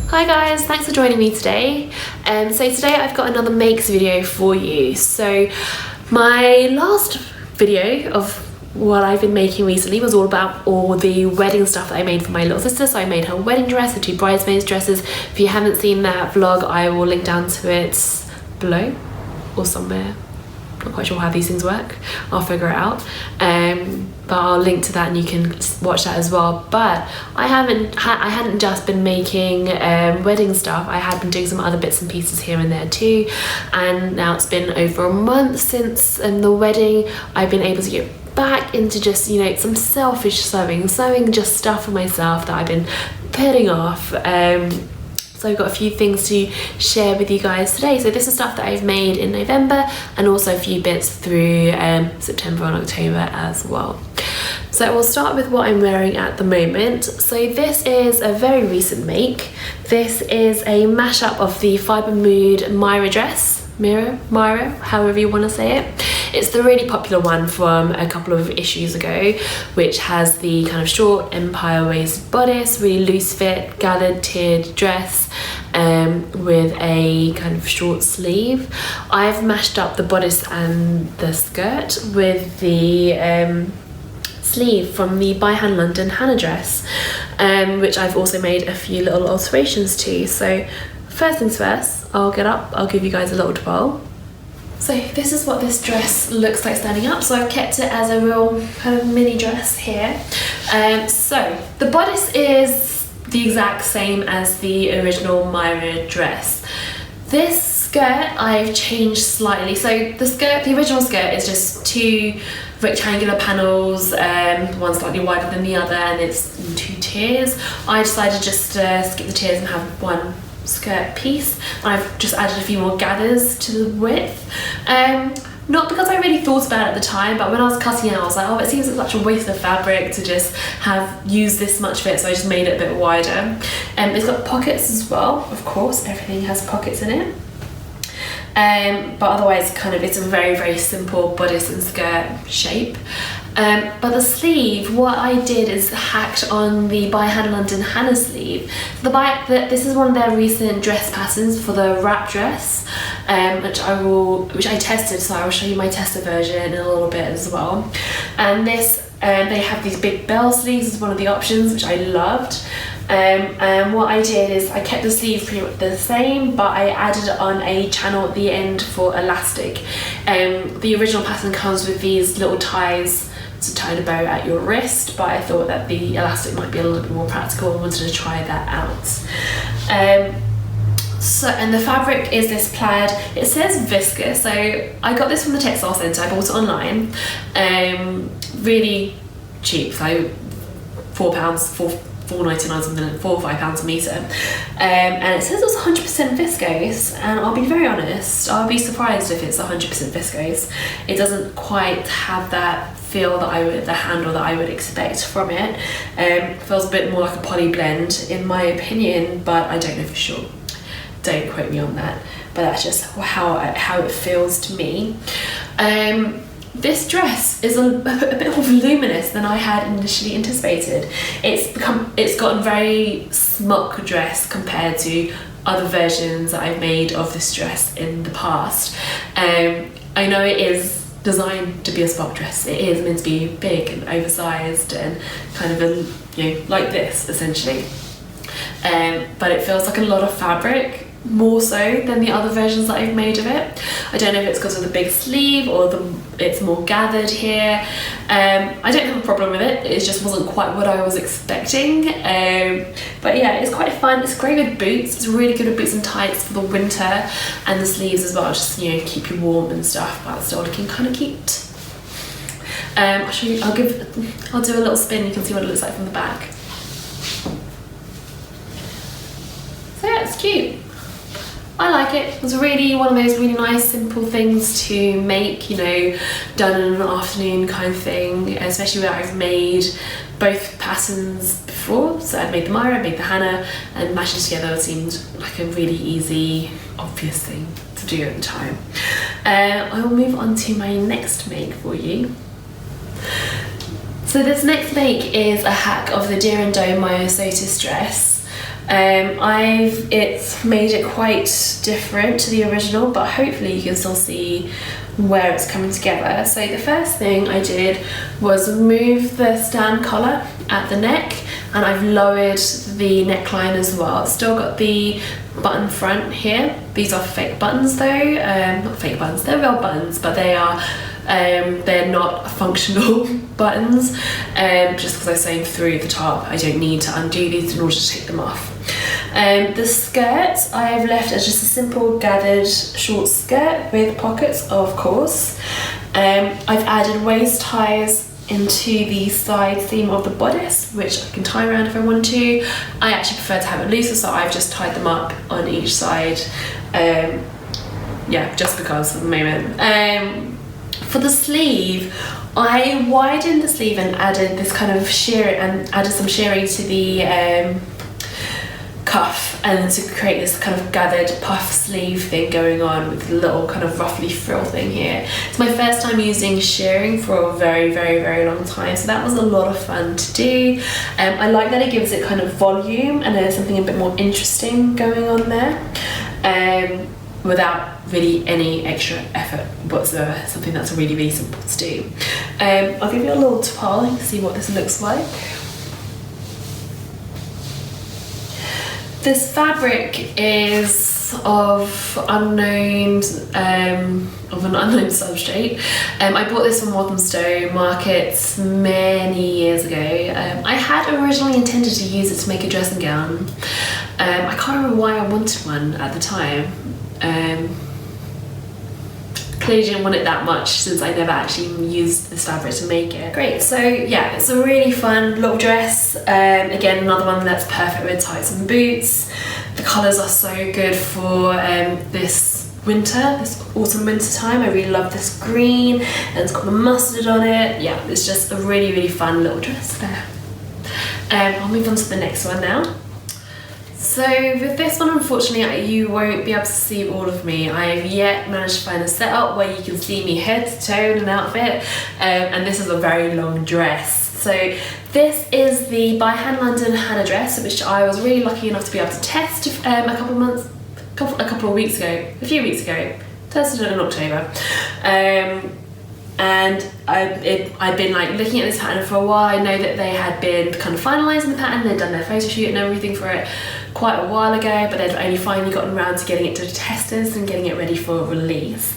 Hi guys, thanks for joining me today. So today I've got another makes video for you. So my last video of what I've been making recently was all about all the wedding stuff that I made for my little sister. So I made her wedding dress, her two bridesmaids dresses. If you haven't seen that vlog, I will link down to it below or somewhere. Not quite sure how these things work. I'll figure it out. But I'll link to that and you can watch that as well. But I hadn't just been making wedding stuff. I had been doing some other bits and pieces here and there too. And now it's been over a month since the wedding. I've been able to get back into just, you know, some selfish sewing just stuff for myself that I've been putting off. So I've got a few things to share with you guys today. So this is stuff that I've made in November and also a few bits through September and October as well. So we'll start with what I'm wearing at the moment. So this is a very recent make. This is a mashup of the Fibre Mood Mira dress. Mira, however you want to say it. It's the really popular one from a couple of issues ago, which has the kind of short empire waist bodice, really loose fit, gathered tiered dress with a kind of short sleeve. I've mashed up the bodice and the skirt with the sleeve from the By Hand London Hannah dress, which I've also made a few little alterations to. So first things first, I'll get up, I'll give you guys a little twirl. So this is what this dress looks like standing up. So I've kept it as a real kind of mini dress here. So the bodice is the exact same as the original Mira dress. This skirt I've changed slightly. So the original skirt is just two rectangular panels, one slightly wider than the other, and it's in two tiers. I decided just to skip the tiers and have one skirt piece. I've just added a few more gathers to the width. Not because I really thought about it at the time, but when I was cutting it out, I was like, oh, it seems like such a waste of fabric to just have used this much of it, so I just made it a bit wider. It's got pockets as well, of course, everything has pockets in it. But otherwise it's a very, very simple bodice and skirt shape. But the sleeve, what I did is hacked on the By Hand London Hannah sleeve. This is one of their recent dress patterns for the wrap dress, which I tested, so I will show you my tested version in a little bit as well. And this, they have these big bell sleeves as one of the options, which I loved. And what I did is I kept the sleeve pretty much the same, but I added on a channel at the end for elastic. The original pattern comes with these little ties to tie the bow at your wrist, but I thought that the elastic might be a little bit more practical and wanted to try that out. And the fabric is this plaid. It says viscose, so I got this from the Textile Centre. I bought it online, really cheap, so £4.99 something, £4 or £5 a metre, and it says it's 100% viscose, and I'll be very honest, I'll be surprised if it's 100% viscose. It doesn't quite have that feel that the handle that I would expect from it. Feels a bit more like a poly blend in my opinion, but I don't know for sure. Don't quote me on that, but that's just how it feels to me. This dress is a bit more voluminous than I had initially anticipated. It's gotten very smock dress compared to other versions that I've made of this dress in the past. I know it is designed to be a smock dress. It is meant to be big and oversized and kind of like this essentially. But it feels like a lot of fabric, more so than the other versions that I've made of it. I don't know if it's because of the big sleeve or it's more gathered here. I don't have a problem with it. It just wasn't quite what I was expecting. But yeah, it's quite fun. It's great with boots. It's really good with boots and tights for the winter, and the sleeves as well, just keep you warm and stuff, but still looking kind of cute. I'll show you. I'll do a little spin. You can see what it looks like from the back. So yeah, it's cute. I like it. It was really one of those really nice simple things to make, done in an afternoon kind of thing, especially where I've made both patterns before. So I'd made the Mira, I made the Hannah, and mashing together seemed like a really easy, obvious thing to do at the time. I will move on to my next make for you. So this next make is a hack of the Doe Myosotis dress. It's made it quite different to the original, but hopefully you can still see where it's coming together. So the first thing I did was remove the stand collar at the neck, and I've lowered the neckline as well. It's still got the button front here. These are fake buttons though, not fake buttons, they're real buttons, but they're not functional buttons, just because I sewn through the top. I don't need to undo these in order to take them off. The skirt I've left as just a simple gathered short skirt with pockets, of course. I've added waist ties into the side seam of the bodice, which I can tie around if I want to. I actually prefer to have it looser, so I've just tied them up on each side. Yeah, just because at the moment. For the sleeve, I widened the sleeve and added this kind of added some shirring to the cuff, and to create this kind of gathered puff sleeve thing going on with a little kind of roughly frill thing here. It's my first time using shirring for a very, very, very long time, so that was a lot of fun to do. I like that it gives it kind of volume and there's something a bit more interesting going on there, without really any extra effort whatsoever. Something that's really, really simple to do. I'll give you a little twirl and see what this looks like. This fabric is of an unknown substrate. I bought this from Walthamstow Market many years ago. I had originally intended to use it to make a dressing gown. I can't remember why I wanted one at the time. Clearly didn't want it that much since I never actually used this fabric to make it. Great, so yeah, it's a really fun little dress. Again, another one that's perfect with tights and boots. The colours are so good for this autumn winter time. I really love this green, and it's got the mustard on it. Yeah, it's just a really, really fun little dress there. I'll move on to the next one now. So with this one, unfortunately, you won't be able to see all of me. I have yet managed to find a setup where you can see me head to toe in an outfit, and this is a very long dress. So this is the By Hand London Hannah dress, which I was really lucky enough to be able to test a few weeks ago. Tested it in October. And I've been like looking at this pattern for a while. I know that they had been kind of finalising the pattern, they'd done their photo shoot and everything for it quite a while ago, but they'd only finally gotten around to getting it to the testers and getting it ready for release.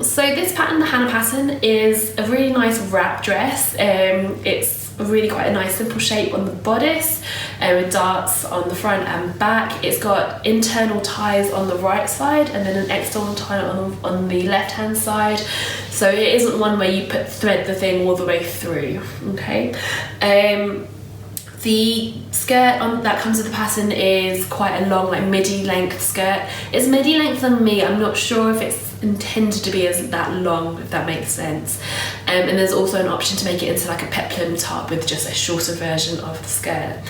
So this pattern, the Hannah pattern, is a really nice wrap dress. It's really quite a nice simple shape on the bodice, with darts on the front and back. It's got internal ties on the right side and then an external tie on the left hand side, so it isn't one where you thread the thing all the way through. Okay. The skirt that comes with the pattern is quite a long, like midi length skirt. It's midi length on me. I'm not sure if it's intended to be as that long, if that makes sense. And there's also an option to make it into like a peplum top with just a shorter version of the skirt.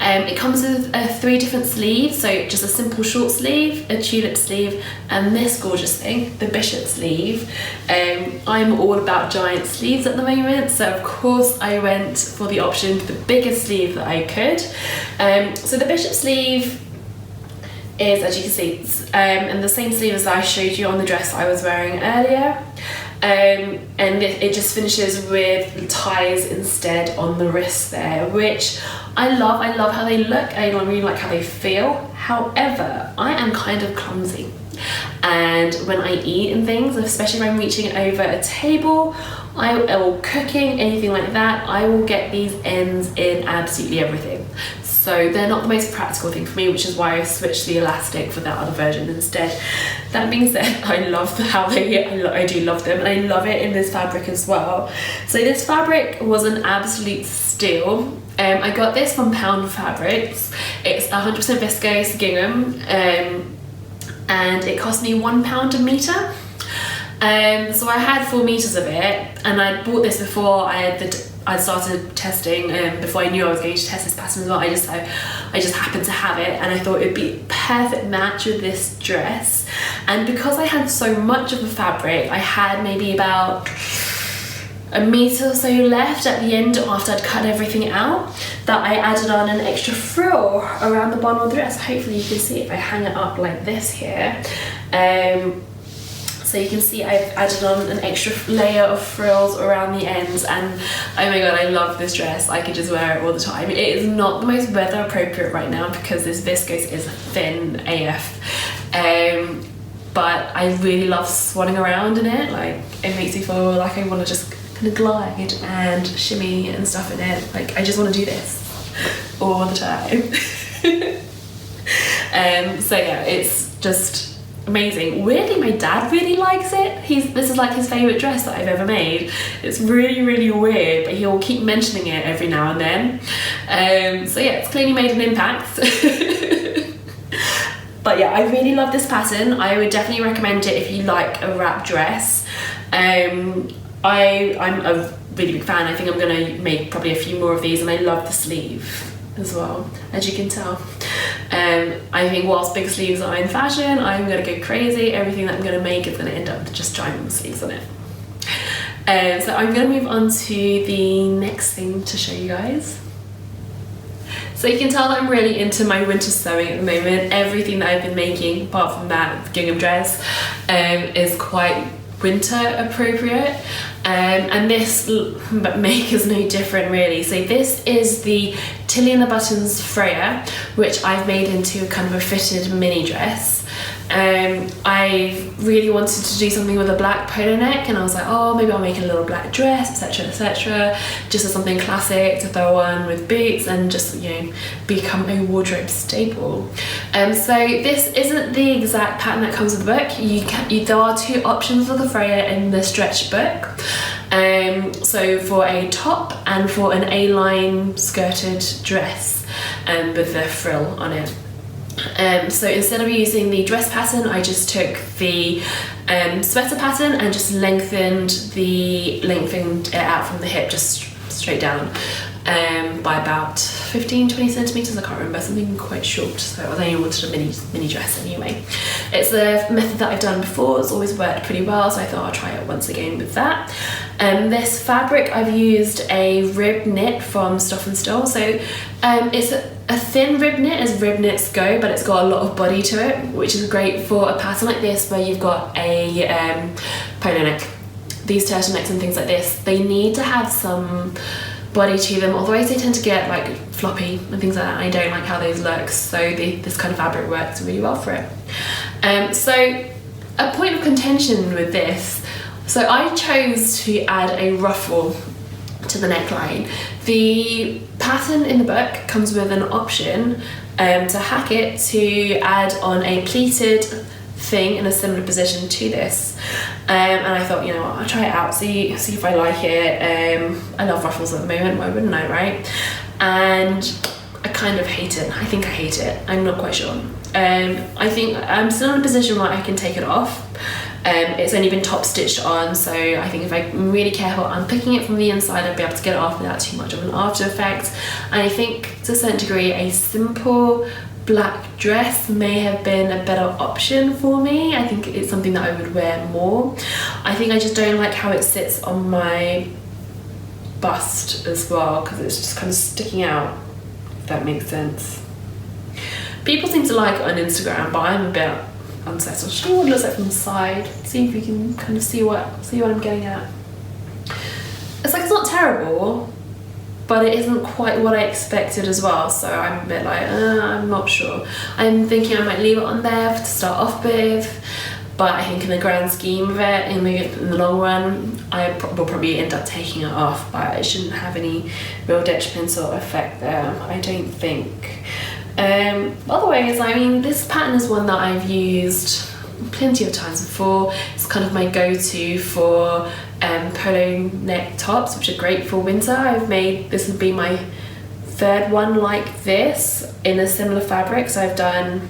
It comes with 3 different sleeves, so just a simple short sleeve, a tulip sleeve, and this gorgeous thing, the bishop sleeve. I'm all about giant sleeves at the moment, so of course I went for the option for the biggest sleeve that I could. So the bishop sleeve is, as you can see, and the same sleeve as I showed you on the dress I was wearing earlier, and it just finishes with ties instead on the wrist there, which I love. I love how they look, I really like how they feel. However, I am kind of clumsy, and when I eat and things, especially when I'm reaching over a table or cooking, anything like that, I will get these ends in absolutely everything. So they're not the most practical thing for me, which is why I switched the elastic for that other version instead. That being said, I love how I do love them, and I love it in this fabric as well. So this fabric was an absolute steal. I got this from Pound Fabrics. It's 100% viscose gingham, and it cost me £1 a metre. So I had 4 meters of it, and I bought this before I started testing, before I knew I was going to test this pattern as well. I just happened to have it, and I thought it'd be a perfect match with this dress. And because I had so much of the fabric, I had maybe about a metre or so left at the end after I'd cut everything out, that I added on an extra frill around the bottom of the dress. Hopefully you can see if I hang it up like this here. So you can see I've added on an extra layer of frills around the ends, and oh my god, I love this dress. I could just wear it all the time. It is not the most weather appropriate right now because this viscose is thin AF. But I really love swanning around in it. Like, it makes me feel like I want to just kind of glide and shimmy and stuff in it. Like, I just want to do this all the time. So yeah, it's just amazing. Weirdly, my dad really likes it. This is like his favourite dress that I've ever made. It's really, really weird, but he'll keep mentioning it every now and then. So yeah, it's clearly made an impact. But yeah, I really love this pattern. I would definitely recommend it if you like a wrap dress. I'm a really big fan. I think I'm gonna make probably a few more of these, and I love the sleeve as well, as you can tell. I think whilst big sleeves are in fashion, I'm gonna go crazy. Everything that I'm gonna make is gonna end up just giant sleeves on it. So I'm gonna move on to the next thing to show you guys. So you can tell that I'm really into my winter sewing at the moment. Everything that I've been making, apart from that gingham dress, is quite winter appropriate. And this make is no different really. So this is the Tilly and the Buttons Freya, which I've made into a kind of a fitted mini dress. I really wanted to do something with a black polo neck, and I was like, oh, maybe I'll make a little black dress, etc, etc, just as something classic to throw on with boots and just, you know, become a wardrobe staple. So this isn't the exact pattern that comes with the book. There are two options for the Freya in the stretch book. So for a top and for an A-line skirted dress with the frill on it. So instead of using the dress pattern, I just took the sweater pattern and just lengthened it out from the hip, just straight down, by about 15-20 centimeters. I can't remember, something quite short. So I only wanted a mini dress anyway. It's a method that I've done before. It's always worked pretty well, so I thought I'll try it once again with that. This fabric, I've used a rib knit from Stop and Still. So it's a thin rib knit as rib knits go, but it's got a lot of body to it, which is great for a pattern like this where you've got a polo neck. These turtlenecks and things like this, they need to have some body to them, otherwise they tend to get like floppy and things like that. I don't like how those look, so this kind of fabric works really well for it. So a point of contention with this, so I chose to add a ruffle to the neckline. The pattern in the book comes with an option to hack it to add on a pleated thing in a similar position to this, and I thought, you know what, I'll try it out, see if I like it. I love ruffles at the moment, why wouldn't I, right? And I kind of hate it. I think I hate it, I'm not quite sure. I think I'm still in a position where I can take it off. It's only been top stitched on, so I think if I'm really careful, I'm picking it from the inside, I'll be able to get it off without too much of an after effect. And I think to a certain degree a simple black dress may have been a better option for me. I think it's something that I would wear more. I think I just don't like how it sits on my bust as well, because it's just kind of sticking out, if that makes sense. People seem to like it on Instagram, but I'm a bit unsettled. Show you what it looks like from the side. See if you can kind of see what I'm getting at. It's like, it's not terrible, but it isn't quite what I expected as well, so I'm a bit like, I'm not sure. I'm thinking I might leave it on there to start off with, but I think in the grand scheme of it, in the long run, I will probably end up taking it off, but it shouldn't have any real detrimental effect there, I don't think. Otherwise, I mean, this pattern is one that I've used plenty of times before. It's kind of my go-to for polo neck tops, which are great for winter. This would be my third one like this in a similar fabric. So I've done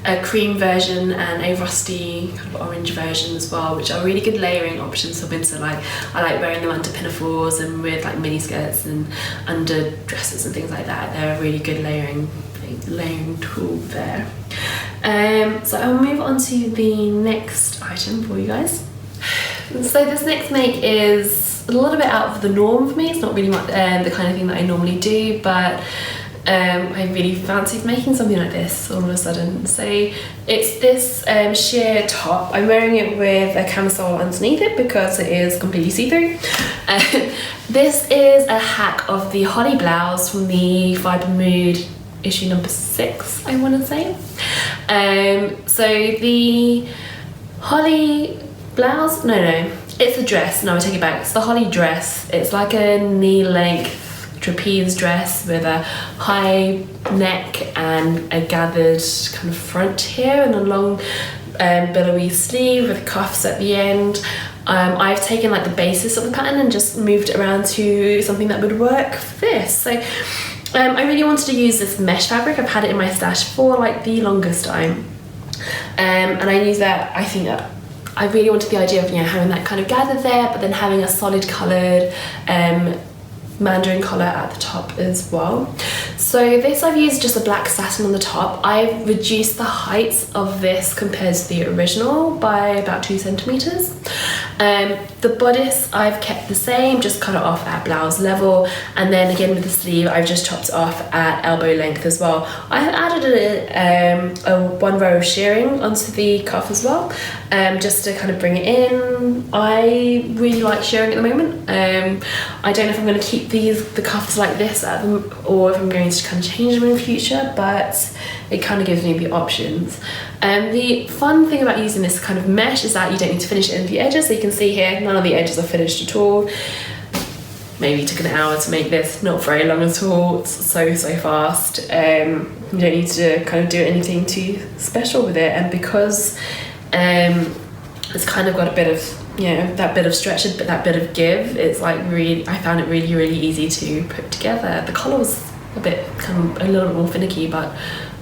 a cream version and a rusty kind of orange version as well, which are really good layering options for winter. Like, I like wearing them under pinafores and with like mini skirts and under dresses and things like that. They're a really good layering tool there. So I'll move on to the next item for you guys. So this next make is a little bit out of the norm for me. It's not really the kind of thing that I normally do, but I really fancied making something like this all of a sudden. So it's this sheer top. I'm wearing it with a camisole underneath it because it is completely see-through. This is a hack of the Holly blouse from the Fibre Mood issue number 6, I want to say. So the Holly blouse, no, it's a dress. No, I take it back. It's the Holly dress. It's like a knee-length trapeze dress with a high neck and a gathered kind of front here and a long billowy sleeve with cuffs at the end. I've taken like the basis of the pattern and just moved it around to something that would work for this. So I really wanted to use this mesh fabric. I've had it in my stash for like the longest time, and I knew that I really wanted the idea of having that kind of gathered there, but then having a solid coloured mandarin collar at the top as well. So this, I've used just a black satin on the top. I've reduced the height of this compared to the original by about 2 centimeters. The bodice I've kept the same, just cut it off at blouse level, and then again with the sleeve I've just chopped it off at elbow length as well. I've added a 1 row of shearing onto the cuff as well, just to kind of bring it in. I really like shearing at the moment. I don't know if I'm going to keep the cuffs like this or if I'm going to kind of change them in the future, but it kind of gives me the options. The fun thing about using this kind of mesh is that you don't need to finish it in the edges. So you can see here, none of the edges are finished at all. Maybe took an hour to make this, not very long at all. It's so fast. You don't need to kind of do anything too special with it, and because it's kind of got a bit of that bit of stretch, but that bit of give, it's like really, I found it really easy to put together. The colour was a little bit more finicky, but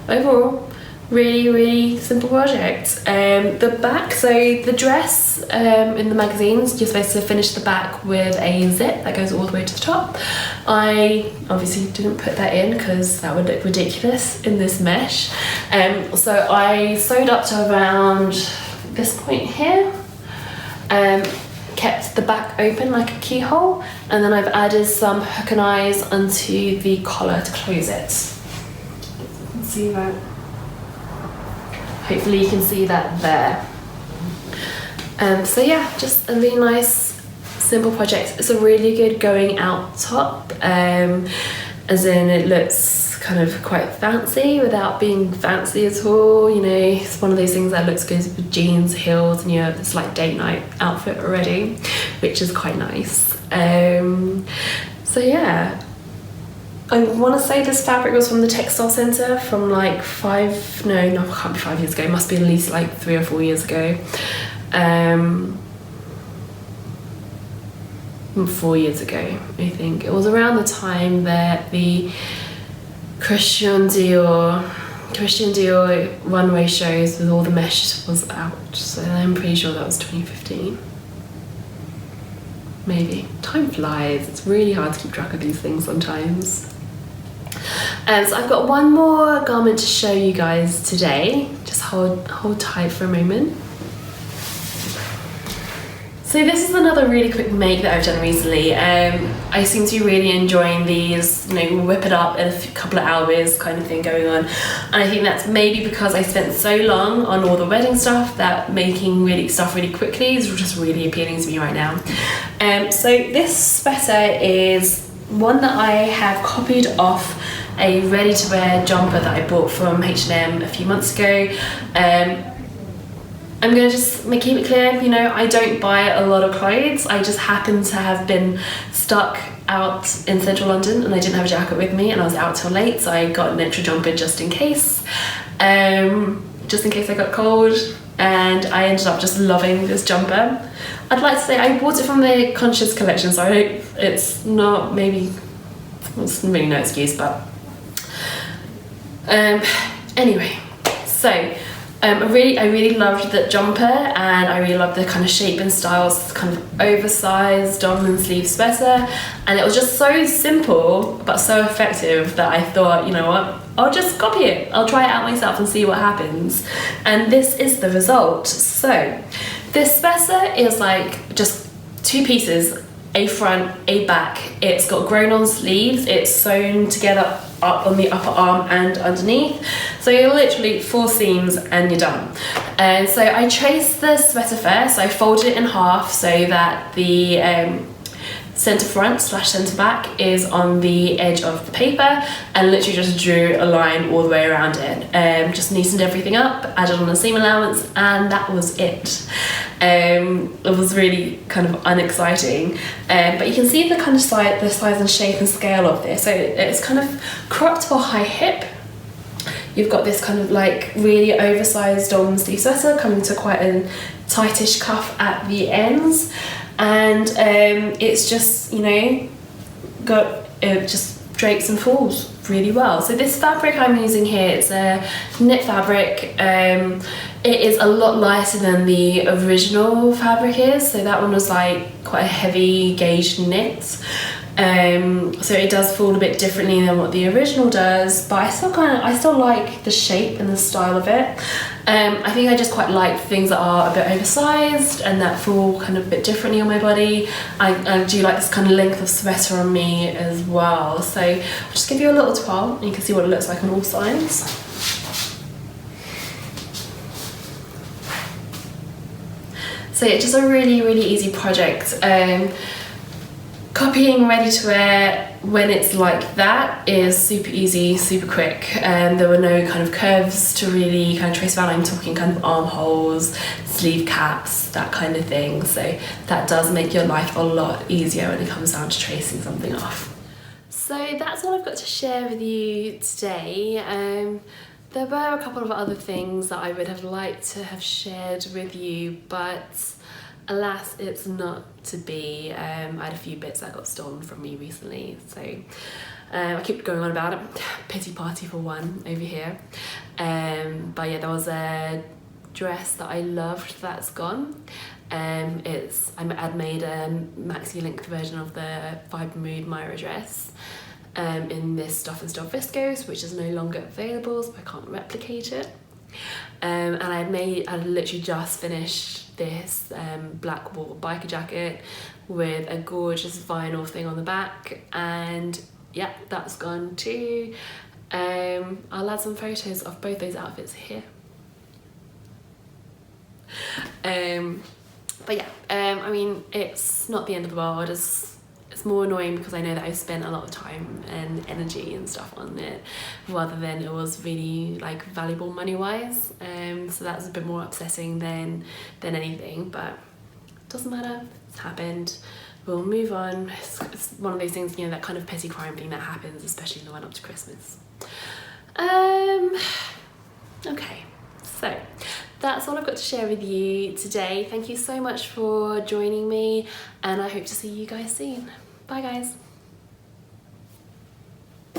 overall really simple project. The back, so the dress in the magazines, you're supposed to finish the back with a zip that goes all the way to the top. I obviously didn't put that in because that would look ridiculous in this mesh. So I sewed up to around this point here, kept the back open like a keyhole, and then I've added some hook and eyes onto the collar to close it. Let's see that. Hopefully you can see that there. So yeah, just a really nice simple project. It's a really good going out top, as in it looks kind of quite fancy without being fancy at all. It's one of those things that looks good with jeans, heels, and it's like date night outfit already, which is quite nice. So yeah, I want to say this fabric was from the Textile Centre from like it can't be 5 years ago, it must be at least like 3 or 4 years ago. 4 years ago, I think. It was around the time that the Christian Dior runway shows with all the mesh was out, so I'm pretty sure that was 2015. Maybe. Time flies. It's really hard to keep track of these things sometimes. So I've got one more garment to show you guys today. Just hold tight for a moment. So this is another really quick make that I've done recently. I seem to be really enjoying these, whip it up in a couple of hours kind of thing going on. And I think that's maybe because I spent so long on all the wedding stuff that making stuff really quickly is just really appealing to me right now. So this sweater is one that I have copied off a ready-to-wear jumper that I bought from H&M a few months ago. I'm going to just keep it clear, I don't buy a lot of clothes. I just happen to have been stuck out in central London and I didn't have a jacket with me and I was out till late, so I got an extra jumper just in case I got cold, and I ended up just loving this jumper. I'd like to say I bought it from the Conscious collection, so it's not it's really no excuse, but anyway, so I really loved the jumper, and I really loved the kind of shape and styles, kind of oversized dominant sleeve sweater, and it was just so simple but so effective that I thought, you know what, I'll just copy it. I'll try it out myself and see what happens. And this is the result. So this sweater is like just 2 pieces a front, a back. It's got grown on sleeves, it's sewn together up on the upper arm and underneath. So you're literally 4 seams and you're done. And so I traced the sweater first. I folded it in half so that the centre front / centre back is on the edge of the paper, and literally just drew a line all the way around it. Just neatened everything up, added on a seam allowance, and that was it. It was really kind of unexciting, but you can see the kind of the size and shape and scale of this. So it's kind of cropped to a high hip. You've got this kind of like really oversized long sleeve sweater coming to quite a tightish cuff at the ends, and it's just, you know, got it just drapes and falls really well. So this fabric I'm using here, it's a knit fabric. It is a lot lighter than the original fabric is, so that one was like quite a heavy gauge knit. So it does fall a bit differently than what the original does, but I still like the shape and the style of it. I think I just quite like things that are a bit oversized and that fall kind of a bit differently on my body. I do like this kind of length of sweater on me as well. So I'll just give you a little twirl and you can see what it looks like on all sides. So yeah, just a really, really easy project. Copying ready to wear when it's like that is super easy, super quick. There were no kind of curves to really kind of trace around. I'm talking kind of armholes, sleeve caps, that kind of thing. So that does make your life a lot easier when it comes down to tracing something off. So that's all I've got to share with you today. There were a couple of other things that I would have liked to have shared with you, but alas, it's not to be. I had a few bits that got stolen from me recently, so I keep going on about it. Pity party for one over here. But yeah, there was a dress that I loved that's gone. I'd made a maxi length version of the Fibre Mood Mira dress in this Stuff and Stuff viscose, which is no longer available, so I can't replicate it. And I'd literally just finished this black wool biker jacket with a gorgeous vinyl thing on the back, and yeah, that's gone too. I'll add some photos of both those outfits here. But yeah, I mean, it's not the end of the world. It's more annoying because I know that I've spent a lot of time and energy and stuff on it, rather than it was really like valuable money-wise. So that's a bit more upsetting than anything, but it doesn't matter. It's happened. We'll move on. It's one of those things, you know, that kind of petty crime thing that happens, especially in the run up to Christmas. Okay, so that's all I've got to share with you today. Thank you so much for joining me, and I hope to see you guys soon. Bye guys.